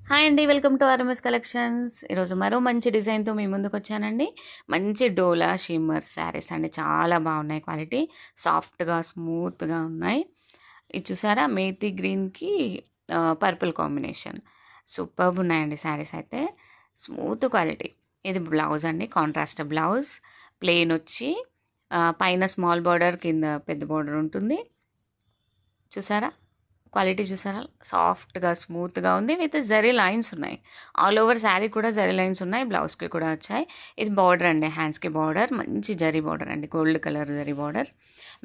Hi అండి. Welcome to RMS collections. ఈరోజు మరో మంచి డిజైన్‌తో మీ ముందుకొచ్చానండి. మంచి డోలా షిమ్మర్ శారీస్ అండి. చాలా బాగున్నాయి క్వాలిటీ. సాఫ్ట్‌గా, స్మూత్‌గా ఉన్నాయి. ఇది చూసారా మేతి గ్రీన్‌కి పర్పుల్ కాంబినేషన్. సూపర్బ్ ఉన్నాయండి శారీస్ అయితే. Smooth quality. ఇది బ్లౌజ్ అండి. Contrast blouse. ప్లెయిన్ వచ్చి పైన స్మాల్ బార్డర్, కింద పెద్ద బార్డర్ ఉంటుంది. చూసారా క్వాలిటీ చూసారా సాఫ్ట్గా స్మూత్గా ఉంది. విత్ జరీ లైన్స్ ఉన్నాయి. ఆల్ ఓవర్ శారీ కూడా జరీ లైన్స్ ఉన్నాయి. బ్లౌజ్కి కూడా వచ్చాయి. ఇది బార్డర్ అండి. హ్యాండ్స్కి బార్డర్ మంచి జరీ బార్డర్ అండి. Gold colour zari border.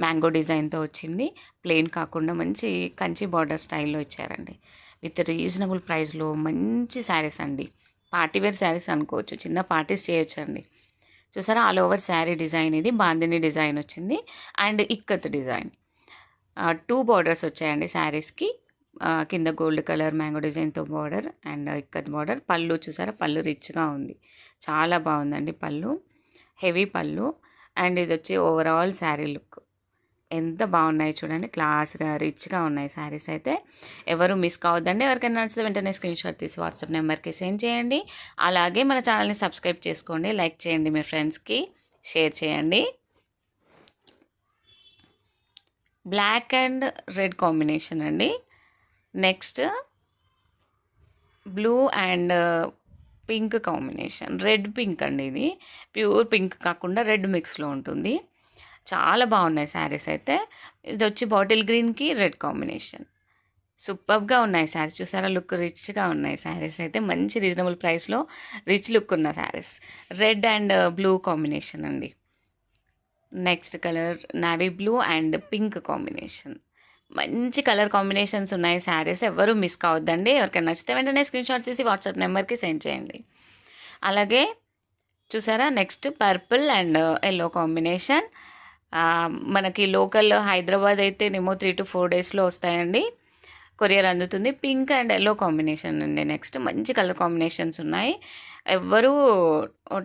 Mango డిజైన్తో వచ్చింది. ప్లెయిన్ కాకుండా మంచి కంచి బార్డర్ స్టైల్లో ఇచ్చారండి. విత్ రీజనబుల్ ప్రైస్లో మంచి శారీస్ అండి. పార్టీవేర్ శారీస్ అనుకోవచ్చు. చిన్న పార్టీస్ చేయొచ్చు అండి. చూసారా ఆల్ ఓవర్ శారీ డిజైన్. ఇది బాందిని డిజైన్ వచ్చింది అండ్ ఇక్కత్ డిజైన్. 2 బార్డర్స్ వచ్చాయండి శారీస్కి. కింద గోల్డ్ కలర్ మ్యాంగో డిజైన్తో బార్డర్ అండ్ ఇక్కత్ బార్డర్. పళ్ళు చూసారా పళ్ళు రిచ్గా ఉంది. చాలా బాగుందండి పళ్ళు. హెవీ పళ్ళు. అండ్ ఇది వచ్చి ఓవరాల్ శారీ లుక్ ఎంత బాగున్నాయి చూడండి. క్లాస్గా రిచ్గా ఉన్నాయి శారీస్ అయితే. ఎవరు మిస్ కావద్దండి. ఎవరికైనా నచ్చితే వెంటనే స్క్రీన్ షాట్ తీసి వాట్సాప్ నెంబర్కి సెండ్ చేయండి. అలాగే మన ఛానల్ని సబ్స్క్రైబ్ చేసుకోండి. లైక్ చేయండి. మీ ఫ్రెండ్స్కి షేర్ చేయండి. బ్లాక్ అండ్ రెడ్ కాంబినేషన్ అండి. Next blue and pink combination. Red pink అండి. ఇది ప్యూర్ పింక్ కాకుండా రెడ్ మిక్స్లో ఉంటుంది. చాలా బాగున్నాయి శారీస్ అయితే. ఇది వచ్చి బాటిల్ గ్రీన్కి రెడ్ కాంబినేషన్. సూపర్గా ఉన్నాయి శారీస్. చూసారా లుక్ రిచ్గా ఉన్నాయి శారీస్ అయితే. మంచి రీజనబుల్ ప్రైస్లో రిచ్ లుక్ ఉన్న saris. Red and blue combination అండి. Next colour navy blue and pink combination. మంచి కలర్ కాంబినేషన్స్ ఉన్నాయి శారీస్. ఎవరు మిస్ కావద్దండి. ఎవరికైనా నచ్చితే వెంటనే స్క్రీన్ షాట్ తీసి వాట్సాప్ నెంబర్కి సెండ్ చేయండి. అలాగే చూసారా next purple and yellow combination. మనకి లోకల్ హైదరాబాద్ అయితే నేమో 3 to 4 డేస్లో వస్తాయండి. కొరియర్ అందుతుంది. పింక్ అండ్ ఎల్లో కాంబినేషన్ అండి. నెక్స్ట్ మంచి కలర్ కాంబినేషన్స్ ఉన్నాయి. ఎవ్వరూ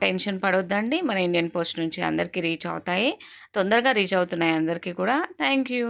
టెన్షన్ పడొద్దండి. మన ఇండియన్ పోస్ట్ నుంచి అందరికీ రీచ్ అవుతాయి. తొందరగా రీచ్ అవుతున్నాయి అందరికీ కూడా. Thank you.